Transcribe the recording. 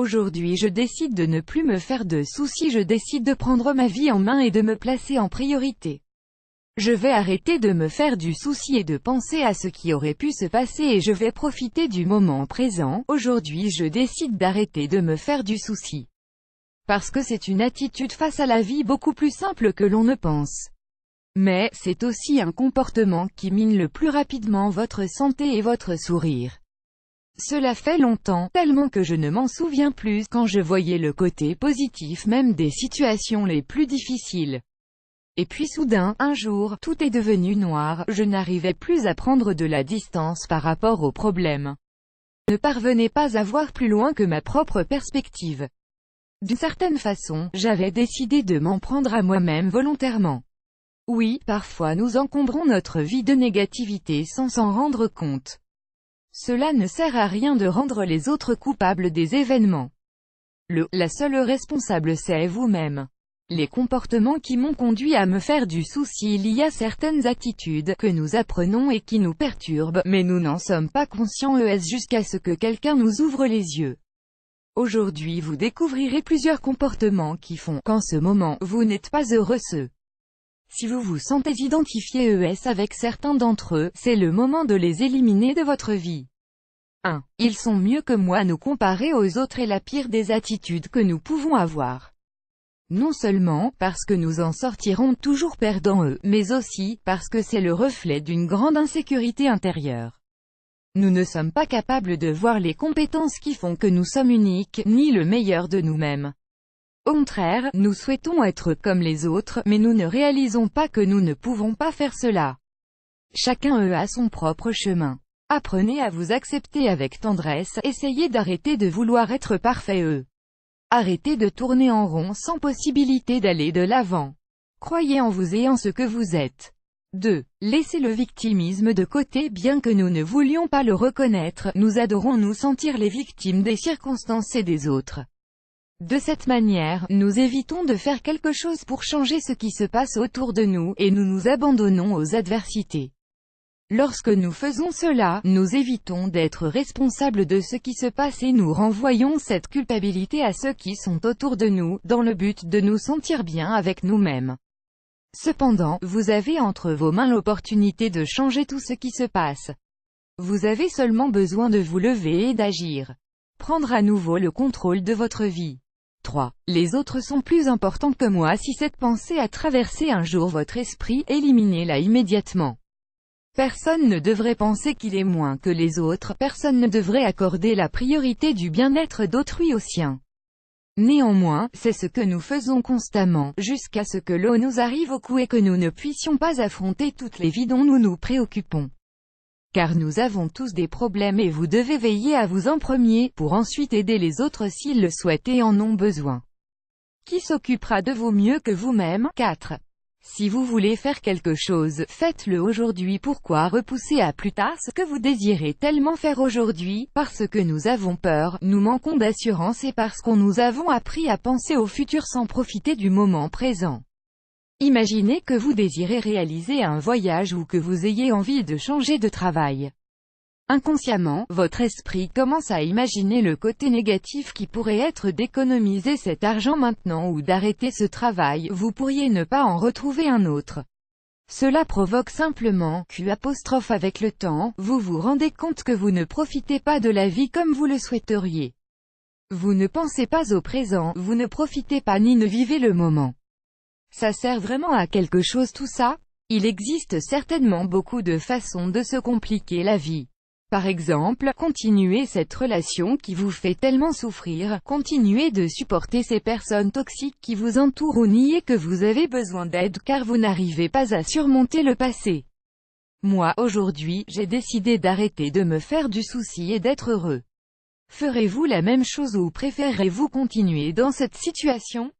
Aujourd'hui je décide de ne plus me faire de soucis, je décide de prendre ma vie en main et de me placer en priorité. Je vais arrêter de me faire du souci et de penser à ce qui aurait pu se passer et je vais profiter du moment présent. Aujourd'hui je décide d'arrêter de me faire du souci. Parce que c'est une attitude face à la vie beaucoup plus simple que l'on ne pense. Mais, c'est aussi un comportement qui mine le plus rapidement votre santé et votre sourire. Cela fait longtemps, tellement que je ne m'en souviens plus, quand je voyais le côté positif même des situations les plus difficiles. Et puis soudain, un jour, tout est devenu noir, je n'arrivais plus à prendre de la distance par rapport aux problèmes. Je ne parvenais pas à voir plus loin que ma propre perspective. D'une certaine façon, j'avais décidé de m'en prendre à moi-même volontairement. Oui, parfois nous encombrons notre vie de négativité sans s'en rendre compte. Cela ne sert à rien de rendre les autres coupables des événements. La seule responsable c'est vous-même. Les comportements qui m'ont conduit à me faire du souci, il y a certaines attitudes que nous apprenons et qui nous perturbent, mais nous n'en sommes pas conscients jusqu'à ce que quelqu'un nous ouvre les yeux. Aujourd'hui vous découvrirez plusieurs comportements qui font qu'en ce moment, vous n'êtes pas heureux. Si vous vous sentez identifié avec certains d'entre eux, c'est le moment de les éliminer de votre vie. 1. Ils sont mieux que moi. Nous comparer aux autres est la pire des attitudes que nous pouvons avoir. Non seulement parce que nous en sortirons toujours perdants mais aussi parce que c'est le reflet d'une grande insécurité intérieure. Nous ne sommes pas capables de voir les compétences qui font que nous sommes uniques, ni le meilleur de nous-mêmes. Au contraire, nous souhaitons être comme les autres, mais nous ne réalisons pas que nous ne pouvons pas faire cela. Chacun a son propre chemin. Apprenez à vous accepter avec tendresse, essayez d'arrêter de vouloir être parfait. Arrêtez de tourner en rond sans possibilité d'aller de l'avant. Croyez en vous et en ce que vous êtes. 2. Laissez le victimisme de côté. Bien que nous ne voulions pas le reconnaître, nous adorons nous sentir les victimes des circonstances et des autres. De cette manière, nous évitons de faire quelque chose pour changer ce qui se passe autour de nous, et nous nous abandonnons aux adversités. Lorsque nous faisons cela, nous évitons d'être responsables de ce qui se passe et nous renvoyons cette culpabilité à ceux qui sont autour de nous, dans le but de nous sentir bien avec nous-mêmes. Cependant, vous avez entre vos mains l'opportunité de changer tout ce qui se passe. Vous avez seulement besoin de vous lever et d'agir. Prendre à nouveau le contrôle de votre vie. 3. Les autres sont plus importants que moi. Si cette pensée a traversé un jour votre esprit, éliminez-la immédiatement. Personne ne devrait penser qu'il est moins que les autres, personne ne devrait accorder la priorité du bien-être d'autrui au sien. Néanmoins, c'est ce que nous faisons constamment, jusqu'à ce que l'eau nous arrive au cou et que nous ne puissions pas affronter toutes les vies dont nous nous préoccupons. Car nous avons tous des problèmes et vous devez veiller à vous en premier, pour ensuite aider les autres s'ils le souhaitent et en ont besoin. Qui s'occupera de vous mieux que vous-même? 4. Si vous voulez faire quelque chose, faites-le aujourd'hui. Pourquoi repousser à plus tard ce que vous désirez tellement faire aujourd'hui? Parce que nous avons peur, nous manquons d'assurance et parce qu'on nous avons appris à penser au futur sans profiter du moment présent. Imaginez que vous désirez réaliser un voyage ou que vous ayez envie de changer de travail. Inconsciemment, votre esprit commence à imaginer le côté négatif qui pourrait être d'économiser cet argent maintenant ou d'arrêter ce travail, vous pourriez ne pas en retrouver un autre. Cela provoque simplement avec le temps, vous vous rendez compte que vous ne profitez pas de la vie comme vous le souhaiteriez. Vous ne pensez pas au présent, vous ne profitez pas ni ne vivez le moment. Ça sert vraiment à quelque chose tout ça? Il existe certainement beaucoup de façons de se compliquer la vie. Par exemple, continuez cette relation qui vous fait tellement souffrir, continuez de supporter ces personnes toxiques qui vous entourent ou niez que vous avez besoin d'aide car vous n'arrivez pas à surmonter le passé. Moi, aujourd'hui, j'ai décidé d'arrêter de me faire du souci et d'être heureux. Ferez-vous la même chose ou préférez-vous continuer dans cette situation?